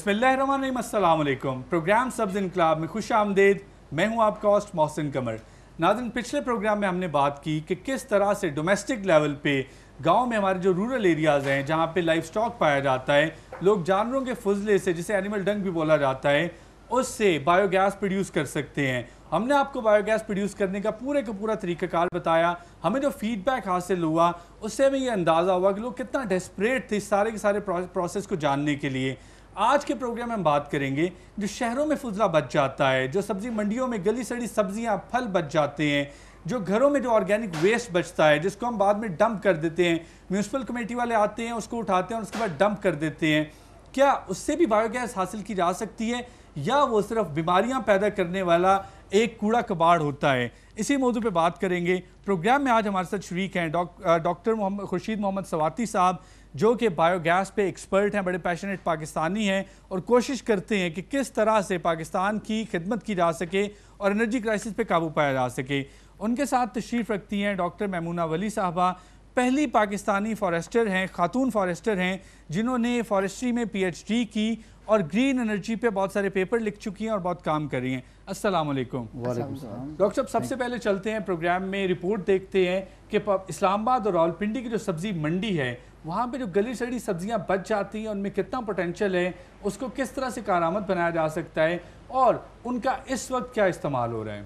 बिस्मिल्लाहिर्रहमानिर्रहीम, अस्सलाम वालेकुम। प्रोग्राम सब्ज़ इनकलाब में खुश आमदेद। मैं हूं आपका होस्ट मोहसिन कमर। नाज़रीन, पिछले प्रोग्राम में हमने बात की कि किस तरह से डोमेस्टिक लेवल पे गांव में हमारे जो रूरल एरियाज़ हैं जहां पे लाइफ स्टॉक पाया जाता है, लोग जानवरों के फजले से, जिसे एनिमल डंग भी बोला जाता है, उससे बायोगैस प्रोड्यूस कर सकते हैं। हमने आपको बायोगैस प्रोड्यूस करने का पूरा तरीक़ाकार बताया। हमें जो फीडबैक हासिल हुआ उससे हमें ये अंदाज़ा हुआ कि लोग कितना डेस्परेट थे सारे के सारे प्रोसेस को जानने के लिए। आज के प्रोग्राम में हम बात करेंगे जो शहरों में फुजला बच जाता है, जो सब्जी मंडियों में गली सड़ी सब्जियां फल बच जाते हैं, जो घरों में जो ऑर्गेनिक वेस्ट बचता है जिसको हम बाद में डंप कर देते हैं, म्यूनसिपल कमेटी वाले आते हैं उसको उठाते हैं और उसके बाद डंप कर देते हैं, क्या उससे भी बायोगैस हासिल की जा सकती है या वो सिर्फ बीमारियां पैदा करने वाला एक कूड़ा कबाड़ होता है? इसी मौजू पे बात करेंगे। प्रोग्राम में आज हमारे साथ शरीक हैं डॉक्टर खुर्शीद मोहम्मद सवाती साहब, जो कि बायोगैस पे एक्सपर्ट हैं, बड़े पैशनेट पाकिस्तानी हैं और कोशिश करते हैं कि किस तरह से पाकिस्तान की खिदमत की जा सके और एनर्जी क्राइसिस पे काबू पाया जा सके। उनके साथ तशरीफ़ रखती हैं डॉक्टर महमूना वली साहबा, पहली पाकिस्तानी फॉरेस्टर हैं, खातून फॉरेस्टर हैं जिन्होंने फॉरेस्ट्री में PhD की और ग्रीन एनर्जी पे बहुत सारे पेपर लिख चुकी हैं और बहुत काम कर रही हैं। अस्सलाम वालेकुम। डॉक्टर साहब, सबसे पहले चलते हैं प्रोग्राम में, रिपोर्ट देखते हैं कि इस्लामाबाद और रावलपिंडी की जो सब्जी मंडी है वहाँ पे जो गली सड़ी सब्जियाँ बच जाती हैं उनमें कितना पोटेंशियल है, उसको किस तरह से कारआमद बनाया जा सकता है और उनका इस वक्त क्या इस्तेमाल हो रहा है?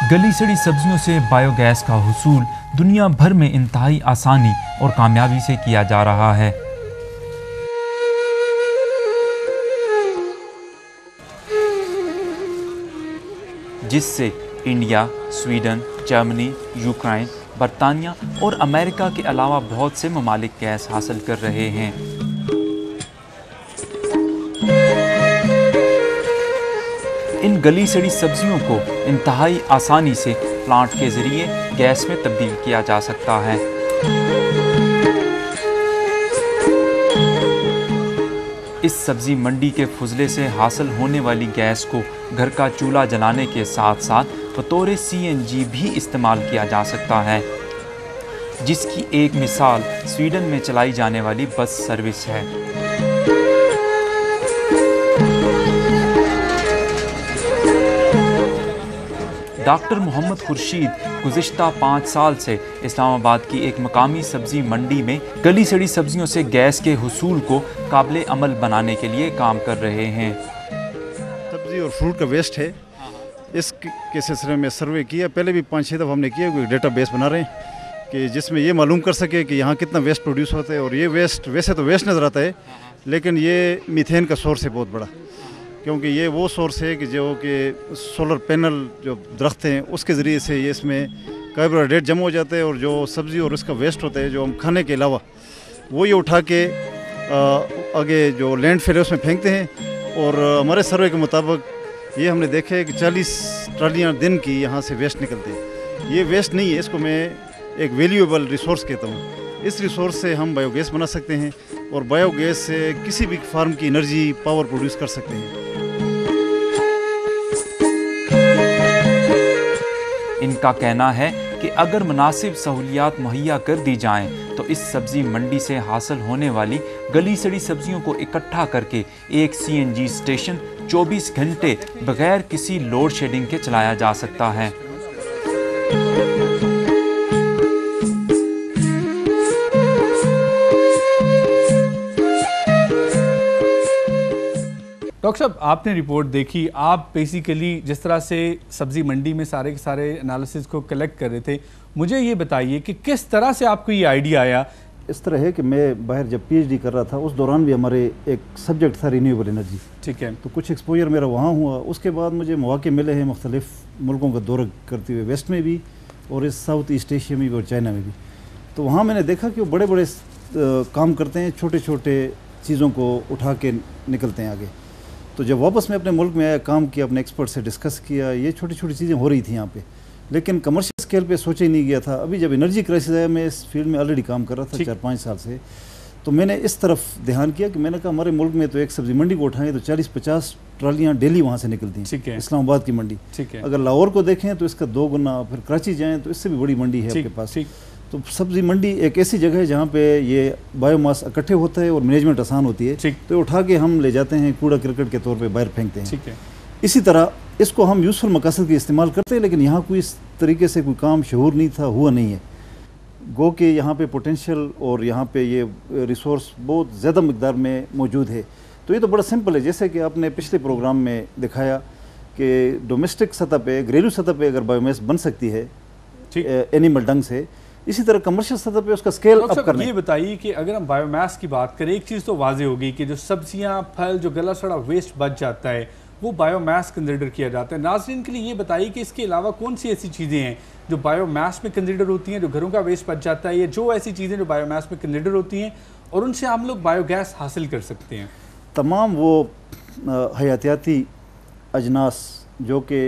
गली सड़ी सब्जियों से बायोगैस का हुसूल दुनिया भर में इंतहाई आसानी और कामयाबी से किया जा रहा है। जिससे इंडिया, स्वीडन, जर्मनी, यूक्रेन, बरतानिया और अमेरिका के अलावा बहुत से ममालिक गैस हासिल कर रहे हैं। इन गली सड़ी सब्जियों को इंतहाई आसानी से प्लांट के ज़रिए गैस में तब्दील किया जा सकता है। इस सब्ज़ी मंडी के फुजले से हासिल होने वाली गैस को घर का चूल्हा जलाने के साथ साथ बतौर CNG भी इस्तेमाल किया जा सकता है, जिसकी एक मिसाल स्वीडन में चलाई जाने वाली बस सर्विस है। डॉक्टर मोहम्मद खुर्शीद गुज़िश्ता 5 साल से इस्लामाबाद की एक मकामी सब्ज़ी मंडी में गली सड़ी सब्जियों से गैस के हुसूल को काबिल अमल बनाने के लिए काम कर रहे हैं। सब्ज़ी और फ्रूट का वेस्ट है, इसके सिलसिले में सर्वे किया, पहले भी 5-6 दफ़ा हमने किया, कोई डेटा बेस बना रहे हैं कि जिसमें ये मालूम कर सके कि यहाँ कितना वेस्ट प्रोड्यूस होता है। और ये वेस्ट वैसे तो वेस्ट नज़र आता है, लेकिन ये मीथेन का सोर्स है बहुत बड़ा, क्योंकि ये वो सोर्स है कि जो कि सोलर पैनल जो दरख्त हैं उसके ज़रिए से ये इसमें कार्बोहाइड्रेट जमा हो जाता है और जो सब्ज़ी और उसका वेस्ट होता है जो हम खाने के अलावा वो ये उठा के आगे जो लैंडफिल है उसमें फेंकते हैं। और हमारे सर्वे के मुताबिक ये हमने देखा है कि 40 ट्रालियाँ दिन की यहाँ से वेस्ट निकलती है। ये वेस्ट नहीं है, इसको मैं एक वैल्यूएबल रिसोर्स कहता हूँ। इस रिसोर्स से हम बायोगैस बना सकते हैं और बायोगैस से किसी भी फार्म की एनर्जी पावर प्रोड्यूस कर सकते हैं। इनका कहना है कि अगर मुनासिब सहूलियात मुहैया कर दी जाएं तो इस सब्ज़ी मंडी से हासिल होने वाली गली सड़ी सब्जियों को इकट्ठा करके एक CNG स्टेशन 24 घंटे बगैर किसी लोड शेडिंग के चलाया जा सकता है। डॉक्टर साहब, आपने रिपोर्ट देखी, आप बेसिकली जिस तरह से सब्ज़ी मंडी में सारे के सारे एनालिसिस को कलेक्ट कर रहे थे, मुझे ये बताइए कि किस तरह से आपको ये आइडिया आया? इस तरह है कि मैं बाहर जब PhD कर रहा था उस दौरान भी हमारे एक सब्जेक्ट था रिन्यूएबल एनर्जी। ठीक है। तो कुछ एक्सपोजर मेरा वहाँ हुआ, उसके बाद मुझे मौके मिले हैं मुख्तलिफ मुल्कों का दौरा करते हुए, वेस्ट में भी और इस साउथ ईस्ट एशिया में भी और चाइना में भी। तो वहाँ मैंने देखा कि वो बड़े बड़े काम करते हैं, छोटे छोटे चीज़ों को उठा के निकलते हैं आगे। तो जब वापस मैं अपने मुल्क में आया, काम किया, अपने एक्सपर्ट से डिस्कस किया, ये छोटी छोटी चीज़ें हो रही थी यहाँ पे, लेकिन कमर्शियल स्केल पे सोचा ही नहीं गया था। अभी जब एनर्जी क्राइसिस आया, मैं इस फील्ड में ऑलरेडी काम कर रहा था 4-5 साल से, तो मैंने इस तरफ ध्यान किया कि मैंने कहा हमारे मुल्क में तो एक सब्जी मंडी को उठाएं तो 40-50 ट्रालियाँ डेली वहाँ से निकलती ठीक है। हैं, इस्लामाबाद की मंडी। ठीक है। अगर लाहौर को देखें तो इसका 2 गुना, फिर कराची जाएँ तो इससे भी बड़ी मंडी है आपके पास। तो सब्जी मंडी एक ऐसी जगह है जहाँ पे ये बायोमास इकट्ठे होता है और मैनेजमेंट आसान होती है। तो उठा के हम ले जाते हैं, कूड़ा क्रिकेट के तौर पे बाहर फेंकते हैं। ठीक है। इसी तरह इसको हम यूज़फुल मकासद के इस्तेमाल करते हैं, लेकिन यहाँ कोई इस तरीके से कोई काम शहूर नहीं था, हुआ नहीं है। गो के यहाँ पे पोटेंशियल और यहाँ पे ये रिसोर्स बहुत ज़्यादा मकदार में मौजूद है। तो ये तो बड़ा सिंपल है, जैसे कि आपने पिछले प्रोग्राम में दिखाया कि डोमेस्टिक सतह पे, घरेलू सतह पे अगर बायोमास बन सकती है एनिमल डंग से, इसी तरह कमर्शियल सतह पे उसका स्केल अप करना। ये बताइए कि अगर हम बायोमास की बात करें, एक चीज़ तो वाजे होगी कि जो सब्जियां, फल, जो गला सड़ा वेस्ट बच जाता है वो बायोमास कंसिडर किया जाता है। नाज़रीन के लिए ये बताइए कि इसके अलावा कौन सी ऐसी चीज़ें हैं जो बायोमास में कंसिडर होती हैं, जो घरों का वेस्ट बच जाता है, या जो ऐसी चीज़ें जो बायोमास में कंसिडर होती हैं और उनसे हम लोग बायोगैस हासिल कर सकते हैं? तमाम वो हयातियाती अजनास जो कि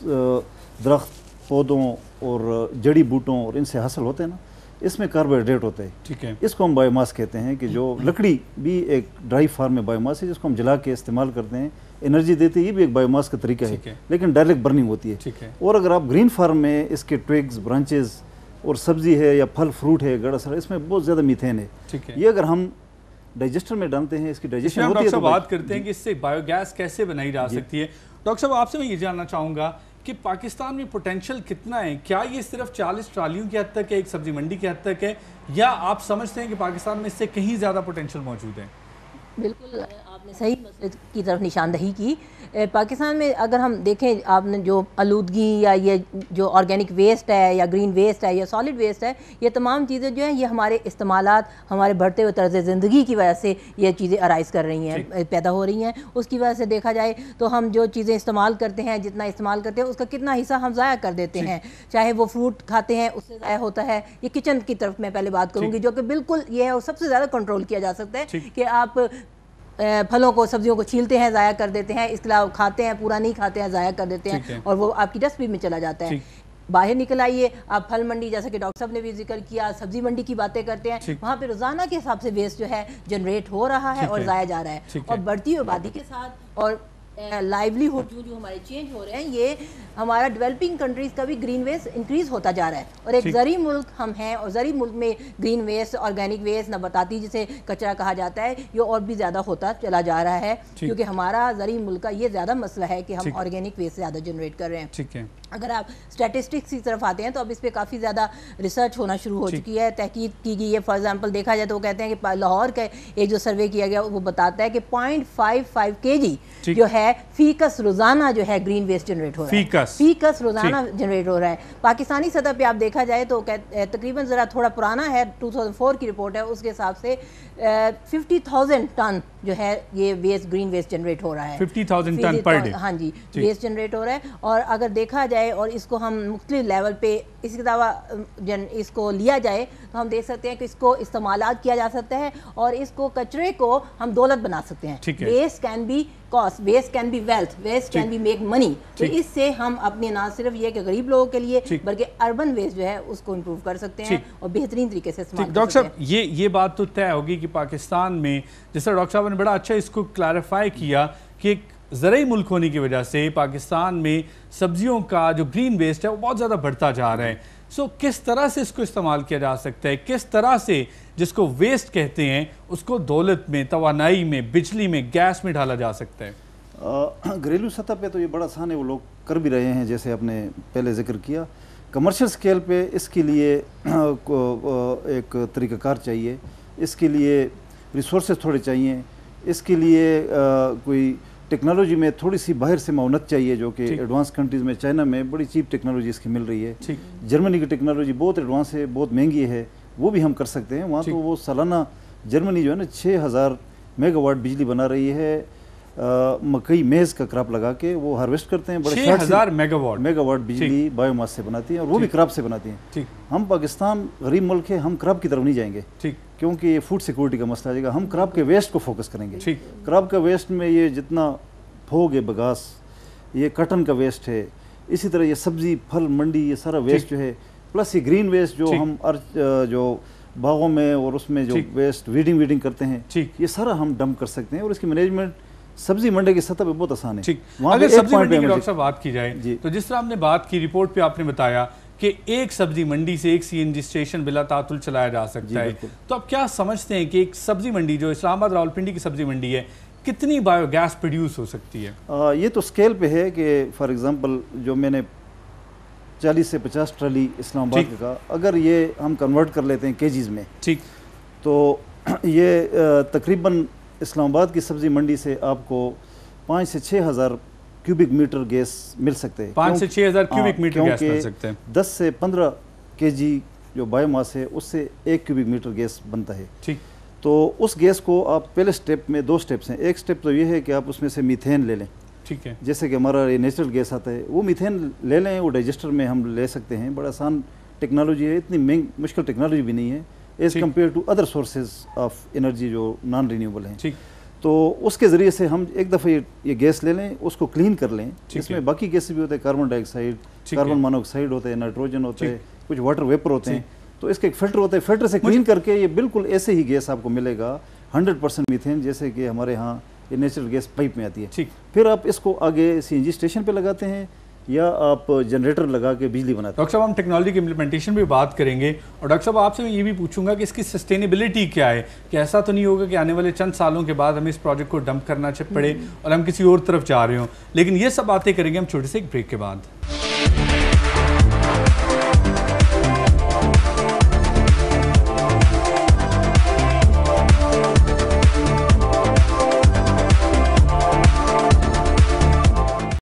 दरख्त, पौधों और जड़ी बूटों और इनसे हासिल होते हैं ना, इसमें कार्बोहाइड्रेट होते हैं। ठीक है। इसको हम बायोमास कहते हैं कि जो लकड़ी भी एक ड्राई फार्म में बायोमास है, जिसको हम जला के इस्तेमाल करते हैं, एनर्जी देते हैं, ये भी एक बायोमास का तरीका है, लेकिन डायरेक्ट बर्निंग होती है। ठीक है। और अगर आप ग्रीन फार्म में इसके ट्विग्स, ब्रांचेस और सब्जी है या फल फ्रूट है, गड़ा सड़ा, इसमें बहुत ज़्यादा मीथेन है। ठीक है। ये अगर हम डाइजेस्टर में डालते हैं, इसकी डाइजेशन होती है। डॉक्टर साहब बात करते हैं कि इससे बायोगैस कैसे बनाई जा सकती है। डॉक्टर साहब आपसे मैं ये जानना चाहूँगा कि पाकिस्तान में पोटेंशियल कितना है? क्या ये सिर्फ 40 ट्रालियों की हद तक है, एक सब्जी मंडी की हद तक है, या आप समझते हैं कि पाकिस्तान में इससे कहीं ज़्यादा पोटेंशियल मौजूद है? बिल्कुल आपने सही मसले की तरफ निशानदही की। पाकिस्तान में अगर हम देखें, आपने जो आलूदगी या ये जो ऑर्गेनिक वेस्ट है या ग्रीन वेस्ट है या सॉलिड वेस्ट है, ये तमाम चीज़ें जो हैं ये हमारे इस्तेमालात, हमारे बढ़ते हुए तर्ज ज़िंदगी की वजह से ये चीज़ें अराइज़ कर रही हैं, पैदा हो रही हैं। उसकी वजह से देखा जाए तो हम जो चीज़ें इस्तेमाल करते हैं, जितना इस्तेमाल करते हैं उसका कितना हिस्सा हम ज़ाया कर देते हैं। चाहे वो फ्रूट खाते हैं उससे ज़ाया होता है। ये किचन की तरफ मैं पहले बात करूँगी, जो कि बिल्कुल ये है और सबसे ज़्यादा कंट्रोल किया जा सकता है कि आप फलों को, सब्जियों को छीलते हैं, ज़ाया कर देते हैं, इसके अलावा खाते हैं, पूरा नहीं खाते हैं, ज़ाया कर देते हैं और वो आपकी डस्टबिन में चला जाता है। बाहर निकल आइए आप, फल मंडी जैसे कि डॉक्टर साहब ने भी जिक्र किया, सब्जी मंडी की बातें करते हैं, वहाँ पे रोज़ाना के हिसाब से वेस्ट जो है जनरेट हो रहा है और ज़ाया जा रहा है। और बढ़ती हुई आबादी के साथ और लाइवलीहुड जो हमारे चेंज हो रहे हैं, ये हमारा डेवलपिंग कंट्रीज़ का भी ग्रीन वेस्ट इंक्रीज़ होता जा रहा है। और एक ज़री मुल्क हम हैं और ज़री मुल्क में ग्रीन वेस्ट, ऑर्गेनिक वेस्ट, नबाताती जिसे कचरा कहा जाता है, ये और भी ज़्यादा होता चला जा रहा है, क्योंकि हमारा ज़री मुल्क का ये ज़्यादा मसला है कि हम ऑर्गेनिक वेस्ट ज़्यादा जनरेट कर रहे हैं। ठीक है। अगर आप स्टैटिस्टिक्स की तरफ आते हैं तो अब इस पर काफ़ी ज़्यादा रिसर्च होना शुरू हो चुकी है, तहकीक की गई है। फॉर एग्जांपल देखा जाए तो वो कहते हैं कि लाहौर का एक जो सर्वे किया गया वो बताता है कि 0.55 kg जो है फीकस रोज़ाना जो है ग्रीन वेस्ट जनरेट हो रहा है। फीकस रोज़ाना जनरेट हो रहा है। पाकिस्तानी सतह पे आप देखा जाए तो तकरीबन ज़रा थोड़ा पुराना है, 2004 की रिपोर्ट है, उसके हिसाब से 50,000 टन जो है ये वेस्ट, ग्रीन वेस्ट जनरेट हो रहा है। 50,000 टन पर डे। हाँ जी, वेस्ट जनरेट हो रहा है। और अगर देखा जाए और इसको हम मुख्तलिफ लेवल पे इसके अलावा इसको लिया जाए तो हम देख सकते हैं कि इसको इस्तेमालात किया जा सकता है और इसको कचरे को हम दौलत बना सकते हैं। Waste can be cost, waste can be wealth, waste can be make money. तो इससे हम अपने ना सिर्फ ये कि गरीब लोगों के लिए बल्कि अर्बन वेस्ट जो है उसको इम्प्रूव कर सकते हैं और बेहतरीन तरीके से इस्तेमाल कर सकते हैं। डॉक्टर साहब ये बात तो तय होगी कि पाकिस्तान में, जैसे डॉक्टर साहब ने बड़ा अच्छा इसको क्लैरिफाई किया कि एक ज़रूरी मुल्क होने की वजह से पाकिस्तान में सब्जियों का जो ग्रीन वेस्ट है वो बहुत ज़्यादा बढ़ता जा रहा है। सो किस तरह से इसको इस्तेमाल किया जा सकता है, किस तरह से जिसको वेस्ट कहते हैं उसको दौलत में, तवानाई में, बिजली में, गैस में डाला जा सकता है? घरेलू सतह पे तो ये बड़ा आसान है, वो लोग कर भी रहे हैं, जैसे आपने पहले जिक्र किया। कमर्शियल स्केल पे इसके लिए एक तरीक़ाकार चाहिए, इसके लिए रिसोर्सेज थोड़े चाहिए, इसके लिए कोई टेक्नोलॉजी में थोड़ी सी बाहर से माउनत चाहिए, जो कि एडवांस कंट्रीज़ में, चाइना में बड़ी चीप टेक्नोलॉजी इसकी मिल रही है। जर्मनी की टेक्नोलॉजी बहुत एडवांस है, बहुत महंगी है, वो भी हम कर सकते हैं वहाँ। तो वो सालाना जर्मनी जो है ना 6,000 मेगावाट बिजली बना रही है, मकई मेज़ का क्रॉप लगा के वो हार्वेस्ट करते हैं। 6,000 मेगावाट बिजली बायोमास से बनाती हैं और वो भी क्रॉप से बनाती हैं। हम पाकिस्तान गरीब मुल्क है, हम क्रॉप की तरफ नहीं जाएंगे क्योंकि ये फूड सिक्योरिटी का मसला आ जाएगा। हम क्रॉप के वेस्ट को फोकस करेंगे। क्रॉप का वेस्ट में ये जितना फोग है, बगास, ये कॉटन का वेस्ट है, इसी तरह ये सब्जी, फल, मंडी, ये सारा वेस्ट जो है, प्लस ये ग्रीन वेस्ट जो हम जो बागों में और उसमें जो ठीक। वेस्ट वीडिंग करते हैं, ठीक। ये सारा हम डंप कर सकते हैं और इसकी मैनेजमेंट सब्जी मंडी की सतह पे बहुत आसान है। ठीक, वहाँ अगर पे एक सब्जी point मंडी पे की हमें- डॉक्टर साहब बात की जाए जी। तो जिस तरह हमने बात की, रिपोर्ट पे आपने बताया कि एक सब्जी मंडी से एक सीएनजी स्टेशन बिला तातुल चलाया जा जी, सकता है, बिल्कुल। तो आप क्या समझते हैं कि एक सब्जी मंडी जो इस्लामाबाद रावलपिंडी की सब्जी मंडी है, कितनी बायोगैस प्रोड्यूस हो सकती है? ये तो स्केल पे है कि फॉर एग्जांपल जो मैंने 40 से 50 ट्राली इस्लामाबाद ठीक। का, अगर ये हम कन्वर्ट कर लेते हैं केजीज में, ठीक, तो ये तकरीबन इस्लामाबाद की सब्जी मंडी से आपको 5 से 6 हज़ार क्यूबिक मीटर गैस मिल सकते हैं। 5 से 6 हज़ार क्यूबिक हाँ, मीटर गैस क्योंकि मिल सकते हैं। 10 से 15 केजी जो बायोमास है उससे 1 क्यूबिक मीटर गैस बनता है। ठीक, तो उस गैस को आप पहले स्टेप में 2 स्टेप्स हैं। एक स्टेप तो ये है कि आप उसमें से मीथेन ले लें, ठीक है, जैसे कि हमारा ये नेचुरल गैस आता है, वो मीथेन ले लें, वो डाइजेस्टर में हम ले सकते हैं। बड़ा आसान टेक्नोलॉजी है, इतनी मुश्किल टेक्नोलॉजी भी नहीं है एज़ ठीक। Compare to other sources of energy जो नॉन रिन्यूएबल हैं। ठीक, तो उसके ज़रिए से हम एक दफ़ा ये गैस ले लें, उसको क्लीन कर लें। ठीक है। इसमें बाकी गैसें भी होते हैं, कार्बन डाइऑक्साइड, ठीक कार्बन है। मोनोऑक्साइड होते हैं, नाइट्रोजन होते ठीक। हैं, कुछ वाटर वेपर होते हैं। ठीक। तो इसका एक फ़िल्टर होता है, फ़िल्टर से क्लीन करके ये बिल्कुल ऐसे ही गैस आपको मिलेगा 100% मीथेन, जैसे कि हमारे यहाँ ये नेचुरल गैस पाइप में आती है। ठीक। फिर आप इसको आगे सीएनजी स्टेशन पे लगाते हैं या आप जनरेटर लगा के बिजली बनाते हैं। डॉक्टर साहब हम टेक्नोलॉजी की इम्प्लीमेंटेशन भी बात करेंगे, और डॉक्टर साहब आपसे मैं ये भी पूछूंगा कि इसकी सस्टेनेबिलिटी क्या है, कि ऐसा तो नहीं होगा कि आने वाले चंद सालों के बाद हमें इस प्रोजेक्ट को डंप करना पड़े और हम किसी और तरफ जा रहे हों। लेकिन ये सब बातें करेंगे हम छोटे से एक ब्रेक के बाद।